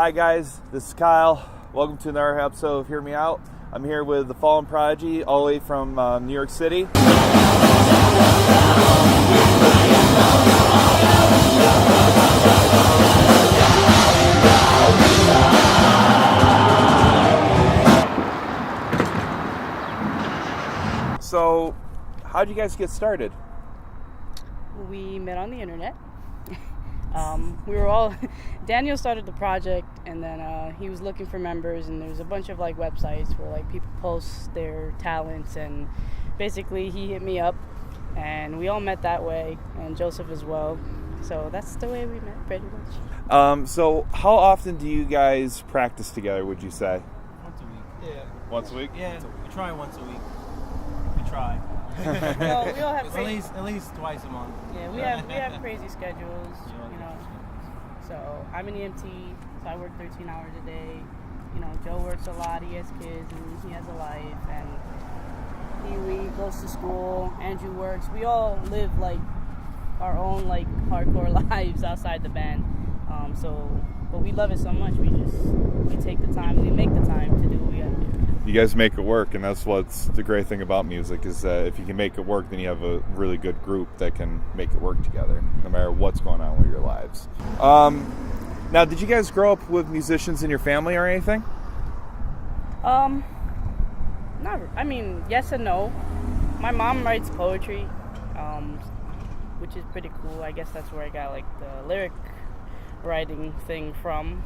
Hi guys, this is Kyle. Welcome to another episode of Hear Me Out. I'm here with the Fallen Prodigy, all the way from New York City. So, how'd you guys get started? We met on the internet. Daniel started the project, and then he was looking for members, and there's a bunch of like websites where like people post their talents, and basically he hit me up, and we all met that way, and Joseph as well. So that's the way we met, pretty much. So how often do you guys practice together, would you say? Once a week. Yeah. Once a week? Yeah, we try once a week. We try. Well, we all have at least twice a month. Yeah, we have crazy schedules, you know. So I'm an EMT, so I work 13 hours a day. You know, Joe works a lot. He has kids and he has a life, and Pee-wee goes to school. Andrew works. We all live like our own like hardcore lives outside the band. But we love it so much. We take the time. We make the time to do what we gotta do. You guys make it work, and that's what's the great thing about music is that if you can make it work, then you have a really good group that can make it work together, no matter what's going on with your lives. Now, did you guys grow up with musicians in your family or anything? Yes and no. My mom writes poetry, which is pretty cool. I guess that's where I got like the lyric writing thing from.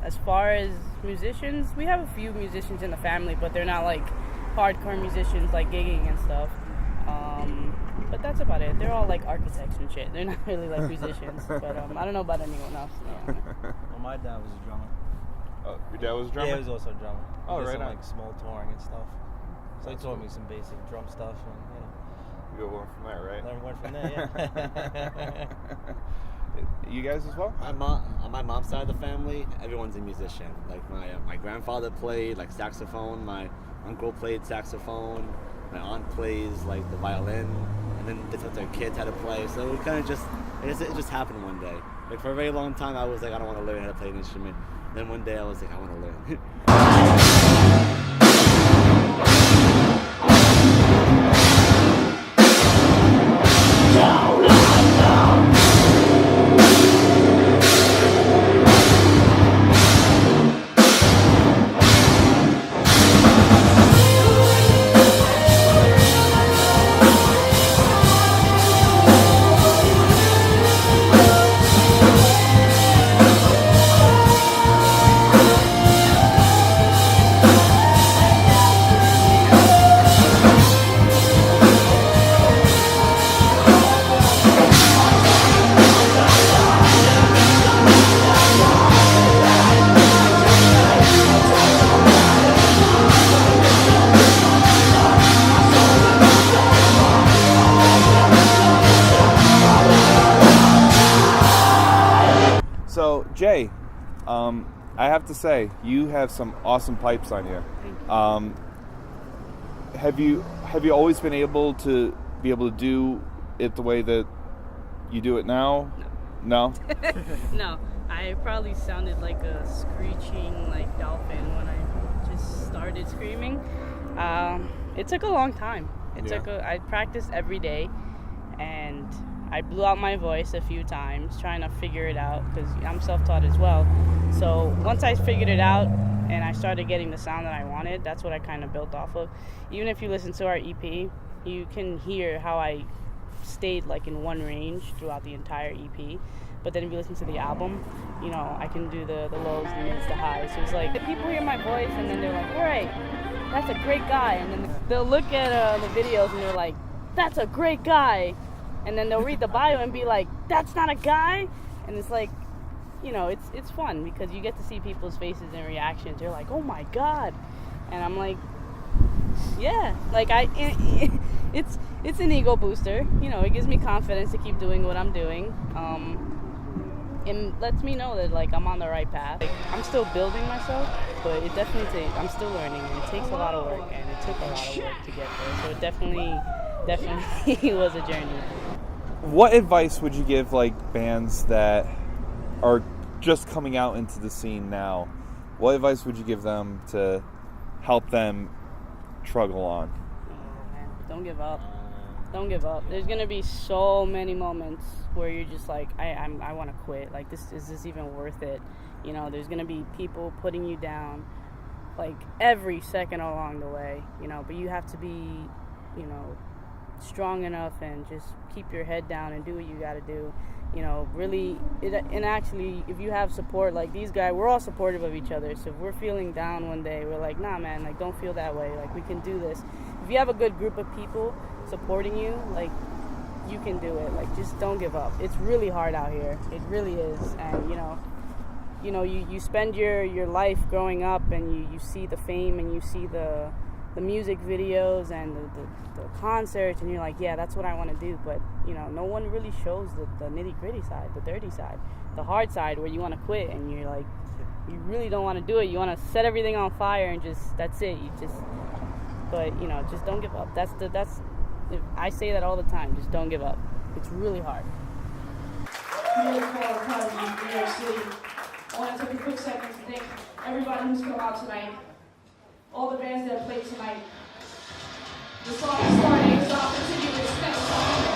As far as musicians, we have a few musicians in the family, but they're not like hardcore musicians like gigging and stuff. But that's about it. They're all like architects and shit. They're not really like musicians. But I don't know about anyone else. No. Well, my dad was a drummer. Oh, your dad was a drummer? Yeah, he was also a drummer. Oh, he did right some, on. like small touring and stuff. So he taught me some basic drum stuff, and You go on from there, right? learned one from there. Yeah. You guys as well? On my mom's side of the family, everyone's a musician. Like my grandfather played like saxophone, my uncle played saxophone, my aunt plays like the violin, and then they taught their kids how to play. So it kind of it just happened one day. Like for a very long time, I was like, I don't want to learn how to play an instrument. Then one day I was like, I want to learn. So, Jay, I have to say, you have some awesome pipes on you. Have you always been able to do it the way that you do it now? No? No, I probably sounded like a screeching like dolphin when I just started screaming. It took a long time. I practiced every day, and I blew out my voice a few times trying to figure it out because I'm self-taught as well. So once I figured it out and I started getting the sound that I wanted, that's what I kind of built off of. Even if you listen to our EP, you can hear how I stayed like in one range throughout the entire EP. But then if you listen to the album, you know, I can do the lows, the mids, the highs. So it's like the people hear my voice and then they're like, all right, that's a great guy. And then they'll look at the videos and they're like, that's a great guy. And then they'll read the bio and be like, that's not a guy? And it's like, you know, it's fun because you get to see people's faces and reactions. They're like, oh my God. And I'm like, yeah. Like, it's an ego booster. You know, it gives me confidence to keep doing what I'm doing. And lets me know that, like, I'm on the right path. Like, I'm still building myself, but it definitely I'm still learning. And it takes a lot of work, and it took a lot of work to get there. So it definitely was a journey. What advice would you give like bands that are just coming out into the scene now, what advice would you give them to help them struggle on? Oh, man. Don't give up. Don't give up. There's gonna be so many moments where you're just like, I want to quit. Like, is this even worth it? You know, there's gonna be people putting you down, like every second along the way. You know, but you have to be, you know, strong enough and just keep your head down and do what you got to do. You know, really, and actually, if you have support like these guys, we're all supportive of each other. So if we're feeling down one day, we're like, nah, man, like, don't feel that way. Like, we can do this. If you have a good group of people supporting you, like, you can do it. Like, just don't give up. It's really hard out here. It really is. And, you spend your life growing up, and you see the fame, and you see the music videos and the concerts, and you're like, yeah, that's what I want to do. But, you know, no one really shows the nitty-gritty side, the dirty side, the hard side where you want to quit, and you're like, you really don't want to do it. You want to set everything on fire and just, that's it. But, you know, just don't give up. I say that all the time. Just don't give up. It's really hard. Really proud of Prodigy, New York City. I want to take a quick second to thank everybody who's come out tonight, all the bands that played tonight. The song is starting, so I'll continue with the next song.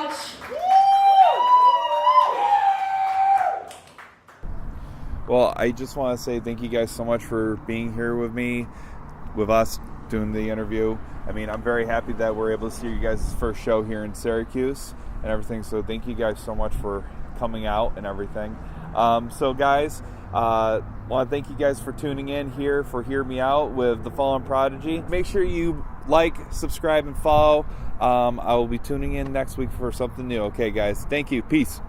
much. Well, I just want to say thank you guys so much for being here with me, with us doing the interview. I mean, I'm very happy that we're able to see you guys' first show here in Syracuse and everything. So thank you guys so much for coming out and everything. So guys, want to thank you guys for tuning in here for Hear Me Out with the Fallen Prodigy. Make sure you like, subscribe, and follow. I will be tuning in next week for something new. Okay, guys. Thank you. Peace.